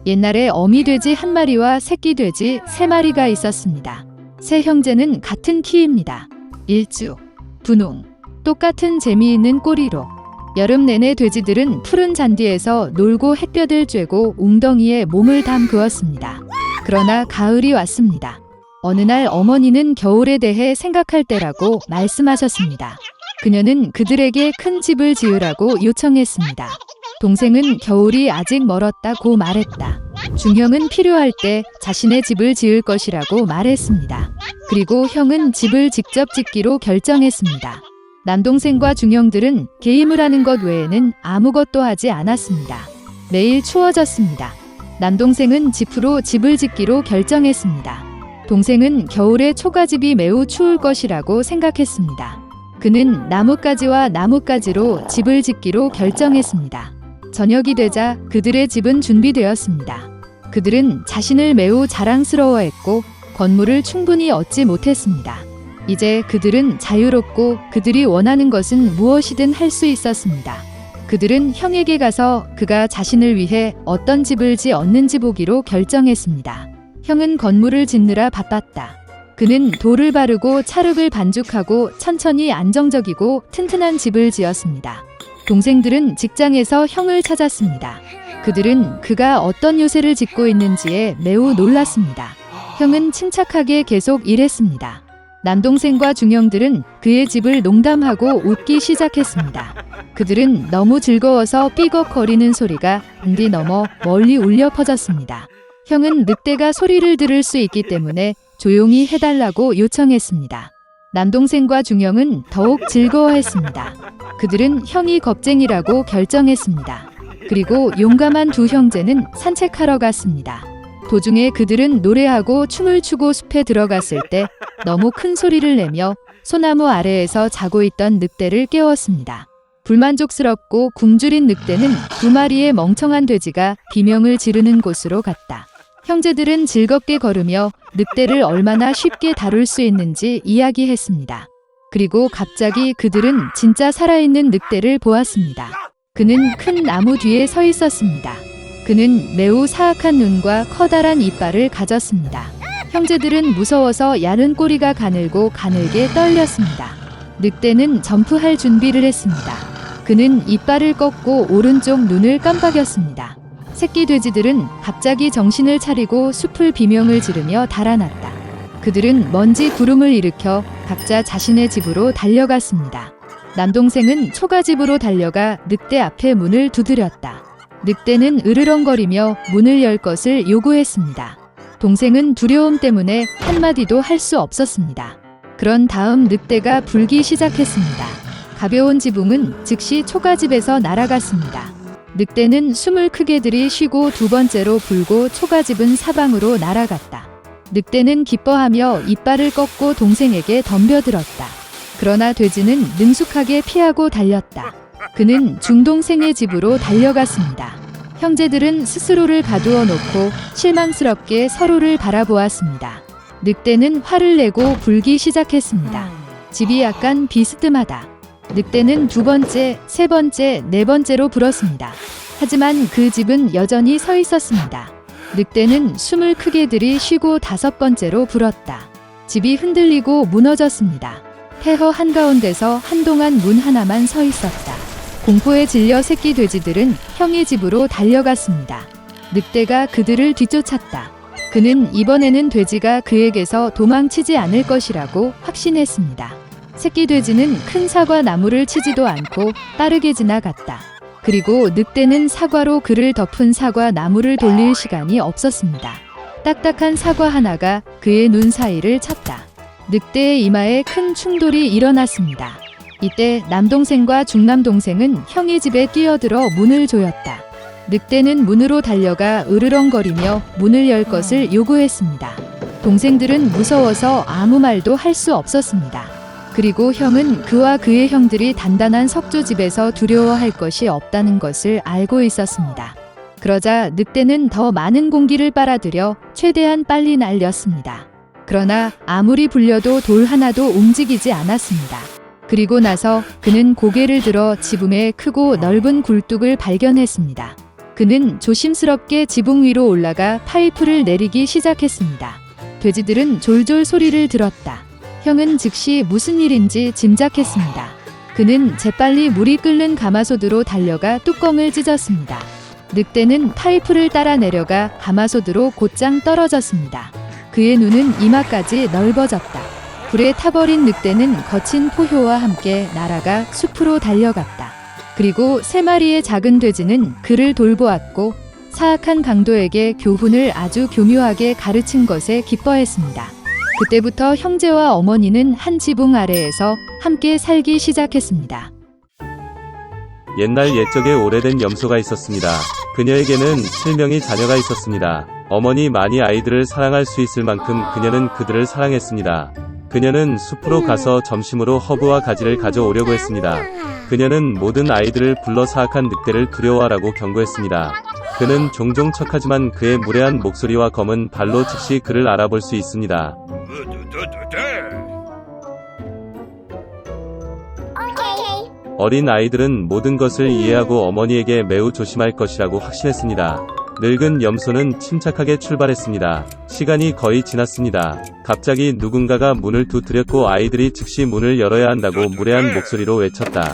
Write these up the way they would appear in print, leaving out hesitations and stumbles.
옛날에 어미 돼지 한 마리와 새끼 돼지 3마리가 있었습니다. 세 형제는 같은 키입니다. 일주, 분홍, 똑같은 재미있는 꼬리로 여름 내내 돼지들은 푸른 잔디에서 놀고 햇볕을 쬐고 웅덩이에 몸을 담그었습니다. 그러나 가을이 왔습니다. 어느 날 어머니는 겨울에 대해 생각할 때라고 말씀하셨습니다. 그녀는 그들에게 큰 집을 지으라고 요청했습니다. 동생은 겨울이 아직 멀었다고 말했다. 중형은 필요할 때 자신의 집을 지을 것이라고 말했습니다. 그리고 형은 집을 직접 짓기로 결정했습니다. 남동생과 중형들은 게임을 하는 것 외에는 아무것도 하지 않았습니다. 매일 추워졌습니다. 남동생은 지프로 집을 짓기로 결정했습니다. 동생은 겨울에 초가집이 매우 추울 것이라고 생각했습니다. 그는 나뭇가지와 나뭇가지로 집을 짓기로 결정했습니다. 저녁이 되자 그들의 집은 준비되었습니다. 그들은 자신을 매우 자랑스러워했고 건물을 충분히 얻지 못했습니다. 이제 그들은 자유롭고 그들이 원하는 것은 무엇이든 할 수 있었습니다. 그들은 형에게 가서 그가 자신을 위해 어떤 집을 지었는지 보기로 결정했습니다. 형은 건물을 짓느라 바빴다. 그는 돌을 바르고 찰흙을 반죽하고 천천히 안정적이고 튼튼한 집을 지었습니다. 동생들은 직장에서 형을 찾았습니다. 그들은 그가 어떤 요새를 짓고 있는지에 매우 놀랐습니다. 형은 침착하게 계속 일했습니다. 남동생과 중형들은 그의 집을 농담하고 웃기 시작했습니다. 그들은 너무 즐거워서 삐걱거리는 소리가 단디 넘어 멀리 울려 퍼졌습니다. 형은 늑대가 소리를 들을 수 있기 때문에 조용히 해달라고 요청했습니다. 남동생과 중형은 더욱 즐거워했습니다. 그들은 형이 겁쟁이라고 결정했습니다. 그리고 용감한 두 형제는 산책하러 갔습니다. 도중에 그들은 노래하고 춤을 추고 숲에 들어갔을 때 너무 큰 소리를 내며 소나무 아래에서 자고 있던 늑대를 깨웠습니다. 불만족스럽고 굶주린 늑대는 2마리의 멍청한 돼지가 비명을 지르는 곳으로 갔다. 형제들은 즐겁게 걸으며 늑대를 얼마나 쉽게 다룰 수 있는지 이야기했습니다. 그리고 갑자기 그들은 진짜 살아있는 늑대를 보았습니다. 그는 큰 나무 뒤에 서 있었습니다. 그는 매우 사악한 눈과 커다란 이빨을 가졌습니다. 형제들은 무서워서 야른 꼬리가 가늘고 가늘게 떨렸습니다. 늑대는 점프할 준비를 했습니다. 그는 이빨을 꺾고 오른쪽 눈을 깜빡였습니다. 새끼 돼지들은 갑자기 정신을 차리고 숲을 비명을 지르며 달아났다. 그들은 먼지 구름을 일으켜 각자 자신의 집으로 달려갔습니다. 남동생은 초가집으로 달려가 늑대 앞에 문을 두드렸다. 늑대는 으르렁거리며 문을 열 것을 요구했습니다. 동생은 두려움 때문에 한마디도 할 수 없었습니다. 그런 다음 늑대가 불기 시작했습니다. 가벼운 지붕은 즉시 초가집에서 날아갔습니다. 늑대는 숨을 크게 들이쉬고 2번째로 불고 초가집은 사방으로 날아갔다. 늑대는 기뻐하며 이빨을 꺾고 동생에게 덤벼들었다. 그러나 돼지는 능숙하게 피하고 달렸다. 그는 중동생의 집으로 달려갔습니다. 형제들은 스스로를 가두어 놓고 실망스럽게 서로를 바라보았습니다. 늑대는 화를 내고 불기 시작했습니다. 집이 약간 비스듬하다. 늑대는 2번째, 3번째, 4번째로 불었습니다. 하지만 그 집은 여전히 서 있었습니다. 늑대는 숨을 크게 들이쉬고 5번째로 불었다. 집이 흔들리고 무너졌습니다. 폐허 한가운데서 한동안 문 하나만 서 있었다. 공포에 질려 새끼 돼지들은 형의 집으로 달려갔습니다. 늑대가 그들을 뒤쫓았다. 그는 이번에는 돼지가 그에게서 도망치지 않을 것이라고 확신했습니다. 새끼 돼지는 큰 사과 나무를 치지도 않고 빠르게 지나갔다. 그리고 늑대는 사과로 그를 덮은 사과 나무를 돌릴 시간이 없었습니다. 딱딱한 사과 하나가 그의 눈 사이를 쳤다. 늑대의 이마에 큰 충돌이 일어났습니다. 이때 남동생과 중남동생은 형의 집에 뛰어들어 문을 조였다. 늑대는 문으로 달려가 으르렁거리며 문을 열 것을 요구했습니다. 동생들은 무서워서 아무 말도 할 수 없었습니다. 그리고 형은 그와 그의 형들이 단단한 석조집에서 두려워할 것이 없다는 것을 알고 있었습니다. 그러자 늑대는 더 많은 공기를 빨아들여 최대한 빨리 날렸습니다. 그러나 아무리 불려도 돌 하나도 움직이지 않았습니다. 그리고 나서 그는 고개를 들어 지붕에 크고 넓은 굴뚝을 발견했습니다. 그는 조심스럽게 지붕 위로 올라가 파이프를 내리기 시작했습니다. 돼지들은 졸졸 소리를 들었다. 형은 즉시 무슨 일인지 짐작했습니다. 그는 재빨리 물이 끓는 가마솥으로 달려가 뚜껑을 찢었습니다. 늑대는 파이프를 따라 내려가 가마솥으로 곧장 떨어졌습니다. 그의 눈은 이마까지 넓어졌다. 불에 타버린 늑대는 거친 포효와 함께 날아가 숲으로 달려갔다. 그리고 3마리의 작은 돼지는 그를 돌보았고 사악한 강도에게 교훈을 아주 교묘하게 가르친 것에 기뻐했습니다. 그때부터 형제와 어머니는 한 지붕 아래에서 함께 살기 시작했습니다. 옛날 옛적에 오래된 염소가 있었습니다. 그녀에게는 7명의 자녀가 있었습니다. 어머니 아이들을 사랑할 수 있을 만큼 그녀는 그들을 사랑했습니다. 그녀는 숲으로 가서 점심으로 허브와 가지를 가져오려고 했습니다. 그녀는 모든 아이들을 불러 사악한 늑대를 두려워하라고 경고했습니다. 그는 종종 척하지만 그의 무례한 목소리와 검은 발로 즉시 그를 알아볼 수 있습니다. 어린 아이들은 모든 것을 이해하고 어머니에게 매우 조심할 것이라고 확신했습니다. 늙은 염소는 침착하게 출발했습니다. 시간이 거의 지났습니다. 갑자기 누군가가 문을 두드렸고 아이들이 즉시 문을 열어야 한다고 무례한 목소리로 외쳤다.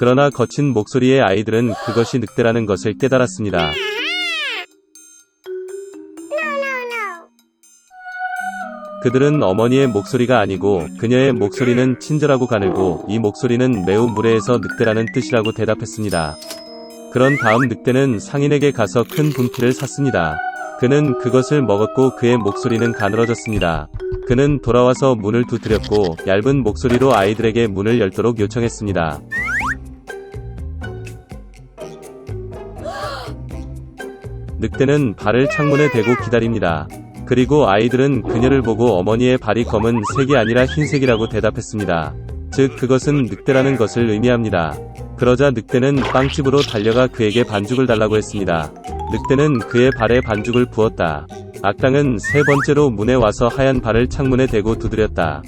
그러나 거친 목소리의 아이들은 그것이 늑대라는 것을 깨달았습니다. 그들은 어머니의 목소리가 아니고 그녀의 목소리는 친절하고 가늘고 이 목소리는 매우 무례해서 늑대라는 뜻이라고 대답했습니다. 그런 다음 늑대는 상인에게 가서 큰 분필을 샀습니다. 그는 그것을 먹었고 그의 목소리는 가늘어졌습니다. 그는 돌아와서 문을 두드렸고 얇은 목소리로 아이들에게 문을 열도록 요청했습니다. 늑대는 발을 창문에 대고 기다립니다. 그리고 아이들은 그녀를 보고 어머니의 발이 검은 색이 아니라 흰색이라고 대답했습니다. 즉 그것은 늑대라는 것을 의미합니다. 그러자 늑대는 빵집으로 달려가 그에게 반죽을 달라고 했습니다. 늑대는 그의 발에 반죽을 부었다. 악당은 3번째로 문에 와서 하얀 발을 창문에 대고 두드렸다.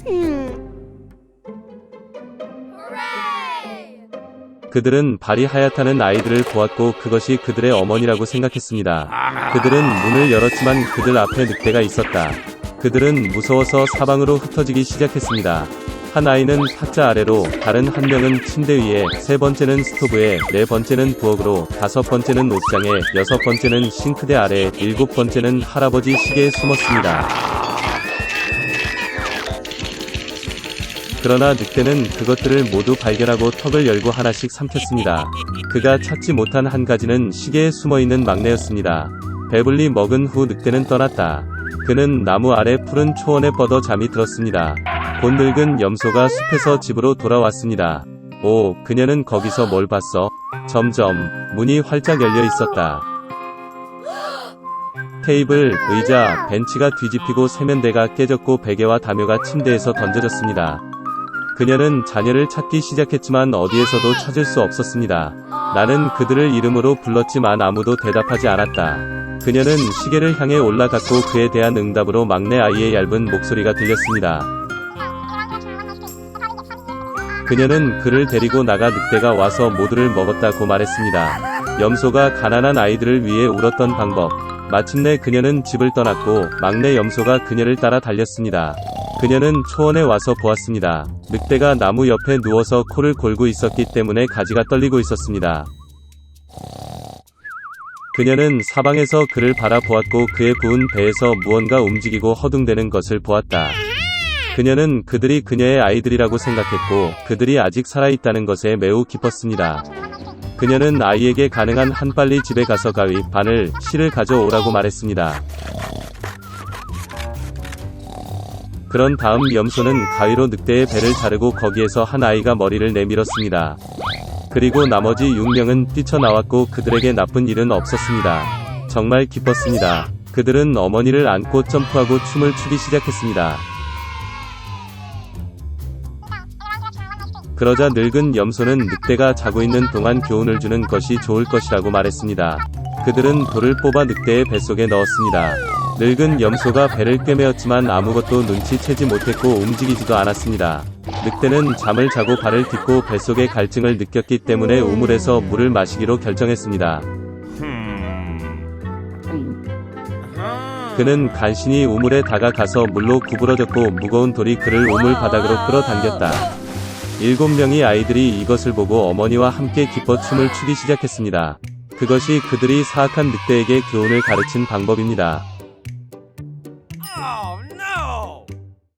그들은 발이 하얗다는 아이들을 보았고 그것이 그들의 어머니라고 생각했습니다. 그들은 문을 열었지만 그들 앞에 늑대가 있었다. 그들은 무서워서 사방으로 흩어지기 시작했습니다. 한 아이는 탁자 아래로, 다른 한 명은 침대 위에, 3번째는 스토브에, 4번째는 부엌으로, 5번째는 옷장에, 6번째는 싱크대 아래, 7번째는 할아버지 시계에 숨었습니다. 그러나 늑대는 그것들을 모두 발견하고 턱을 열고 하나씩 삼켰습니다. 그가 찾지 못한 한 가지는 시계에 숨어있는 막내였습니다. 배불리 먹은 후 늑대는 떠났다. 그는 나무 아래 푸른 초원에 뻗어 잠이 들었습니다. 곧 늙은 염소가 숲에서 집으로 돌아왔습니다. 오, 그녀는 거기서 뭘 봤어? 점점 문이 활짝 열려 있었다. 테이블, 의자, 벤치가 뒤집히고 세면대가 깨졌고 베개와 담요가 침대에서 던져졌습니다. 그녀는 자녀를 찾기 시작했지만 어디에서도 찾을 수 없었습니다. 나는 그들을 이름으로 불렀지만 아무도 대답하지 않았다. 그녀는 시계를 향해 올라갔고 그에 대한 응답으로 막내 아이의 얇은 목소리가 들렸습니다. 그녀는 그를 데리고 나가 늑대가 와서 모두를 먹었다고 말했습니다. 염소가 가난한 아이들을 위해 울었던 방법. 마침내 그녀는 집을 떠났고 막내 염소가 그녀를 따라 달렸습니다. 그녀는 초원에 와서 보았습니다. 늑대가 나무 옆에 누워서 코를 골고 있었기 때문에 가지가 떨리고 있었습니다. 그녀는 사방에서 그를 바라보았고 그의 부은 배에서 무언가 움직이고 허둥대는 것을 보았다. 그녀는 그들이 그녀의 아이들이라고 생각했고 그들이 아직 살아있다는 것에 매우 기뻤습니다. 그녀는 아이에게 가능한 한 빨리 집에 가서 가위, 바늘, 실을 가져오라고 말했습니다. 그런 다음 염소는 가위로 늑대의 배를 자르고 거기에서 한 아이가 머리를 내밀었습니다. 그리고 나머지 6명은 뛰쳐나왔고 그들에게 나쁜 일은 없었습니다. 정말 기뻤습니다. 그들은 어머니를 안고 점프하고 춤을 추기 시작했습니다. 그러자 늙은 염소는 늑대가 자고 있는 동안 교훈을 주는 것이 좋을 것이라고 말했습니다. 그들은 돌을 뽑아 늑대의 뱃속에 넣었습니다. 늙은 염소가 배를 꿰매었지만 아무것도 눈치채지 못했고 움직이지도 않았습니다. 늑대는 잠을 자고 발을 딛고 뱃속의 갈증을 느꼈기 때문에 우물에서 물을 마시기로 결정했습니다. 그는 간신히 우물에 다가가서 물로 구부러졌고 무거운 돌이 그를 우물 바닥으로 끌어당겼다. 7명의 아이들이 이것을 보고 어머니와 함께 기뻐 춤을 추기 시작했습니다. 그것이 그들이 사악한 늑대에게 교훈을 가르친 방법입니다.